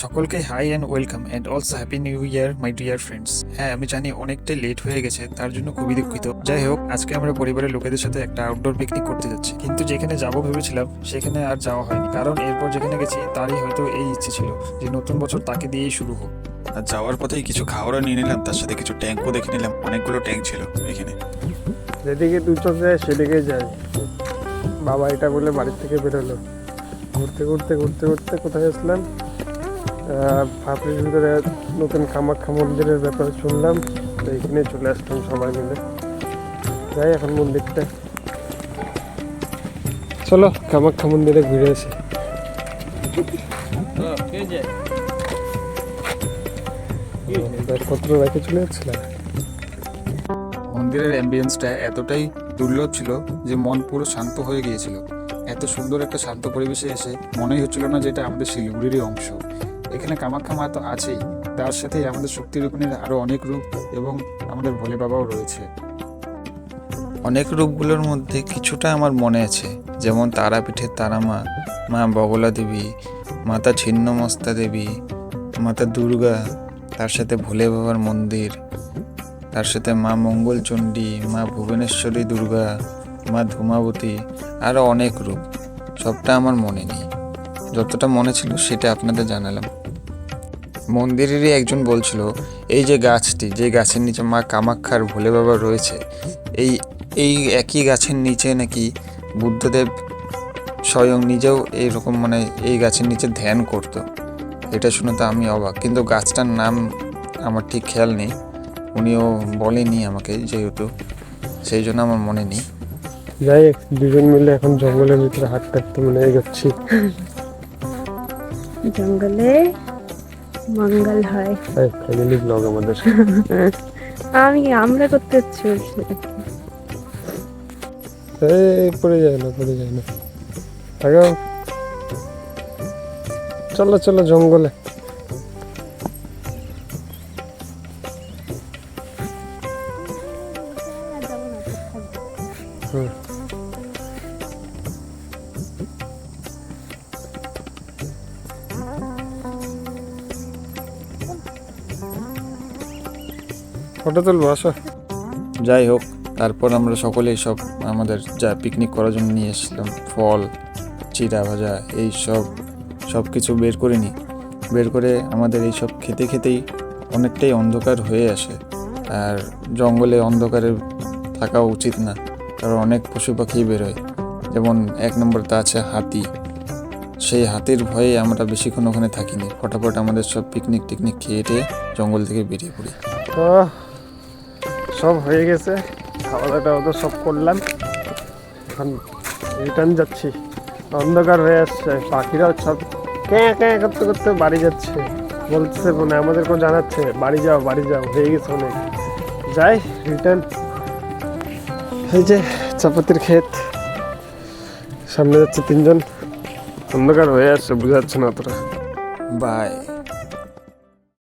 সকলকে hi and welcome and also happy new year my dear friends. হ্যাঁ, আমি জানি অনেকটাই লেট হয়ে গেছে, তার জন্য খুবই দুঃখিত। যাই হোক, আজকে আমরা পরিবারের লোকেদের সাথে একটা আউটডোর পিকনিক করতে যাচ্ছি, কিন্তু যেখানে যাবো ভেবেছিলাম সেখানে আর যাওয়া হয়নি, কারণ এরপর যেখানে গেছি তারই হয়তো এই ইচ্ছে ছিল যে নতুন বছর তাকে দিয়েই শুরু হোক। আর যাওয়ার পথেই কিছু খাবারও নিয়ে নিলাম, তার সাথে কিছু ট্যাঙ্কও দেখে নিলাম। অনেকগুলো ট্যাঙ্ক ছিল এখানে। যেদিকে দু চোখ যায় সেদিকে যায়। বাবা এটা বলে বাড়ির থেকে বেরোলো। ঘুরতে ঘুরতে ঘুরতে ঘুরতে কোথায় আসলাম, ফাপড়ির ভিতরে নতুন কামাখ্যা মন্দিরের ব্যাপারে শুনলাম, তো এখানে চলে আসলাম সবাই মিলে। যাই এখন মন্দিরটা, চলো কামাখ্যা মন্দিরে ঘুরে আসি। ব্যাগপত্র রেখে চলে যাচ্ছিলাম। মন্দিরের অ্যাম্বিয়েন্সটা এতটাই দুর্লভ ছিল যে মন পুরো শান্ত হয়ে গিয়েছিল। এত সুন্দর একটা শান্ত পরিবেশে এসে মনেই হচ্ছিল না যে এটা আমাদের শিলিগুড়িরই অংশ। এখানে কামাখ্যা মা তো আছেই, তার সাথে আমাদের শক্তি রূপিণীর আরও অনেক রূপ এবং আমাদের ভোলে বাবাও রয়েছে। অনেক রূপগুলোর মধ্যে কিছুটা আমার মনে আছে, যেমন তারাপীঠের তারা মা, মা বগলা দেবী, মাতা ছিন্নমস্তা দেবী, মাতা দুর্গা, তার সাথে ভোলে বাবার মন্দির, তার সাথে মা মঙ্গলচণ্ডী, মা ভুবনেশ্বরী দুর্গা, মা ধূমাবতী, আরও অনেক রূপ। সবটা আমার মনে নেই, যতটা মনে ছিল সেটা আপনাদের জানালাম। মন্দিরেরই একজন বলছিল এই যে গাছটি, যে গাছের নিচে মা কামাখ্যার ভোলে বাবা রয়েছে, এই এই একই গাছের নিচে নাকি বুদ্ধদেব স্বয়ং নিজেও এইরকম এই গাছের নিচে ধ্যান করত। এটা শুনে তো আমি অবাক, কিন্তু গাছটার নাম আমার ঠিক খেয়াল নেই, উনিও বলেনি আমাকে, যেহেতু সেই জন্য আমার মনে নেই। যাই দুজন মিলে এখন জঙ্গলের ভিতরে হাঁটতে হাঁটতে মনে এগোচ্ছি। জঙ্গলে মঙ্গল হয়। ফ্যামিলি ব্লগ আমাদের। আমরা করতে চলছি। পড়ে যায় না, পড়ে যায় না। থাকো, চলো চলো জঙ্গলে। ফটো তুলবো, আসো। যাই হোক, তারপর আমরা সকলেই সব আমাদের যা পিকনিক করার জন্য নিয়ে এসেছিলাম, ফল, চিড়া ভাজা, এই সব কিছু বের করে নিই। বের করে আমাদের এই সব খেতে খেতেই অনেকটাই অন্ধকার হয়ে আসে। আর জঙ্গলে অন্ধকারে থাকা উচিত না, কারণ অনেক পশু পাখি বেরোয়। যেমন 1 নম্বরতে আছে হাতি। সেই হাতির ভয়ে আমরা বেশিক্ষণ ওখানে থাকিনি, ফটাফট আমাদের সব পিকনিক টিকনিক খেয়ে টেয়ে জঙ্গল থেকে বেরিয়ে পড়ি। তো সব হয়ে গেছে, খাওয়া দাওয়া তো সব করলাম, এখন রিটার্ন যাচ্ছি। অন্ধকার হয়ে আসছে, পাখিরাও সব ক্যাঁ ক্যাঁ করতে করতে বাড়ি যাচ্ছে, বলছে মানে আমাদেরকেও জানাচ্ছে বাড়ি যাও বাড়ি যাও, হয়ে গেছে অনেক। যাই রিটার্ন। এই যে চাপাতির ক্ষেত, সামনে যাচ্ছে 3 জন, অন্ধকার হয়ে আসছে, বোঝা যাচ্ছে না অতটা। বাই।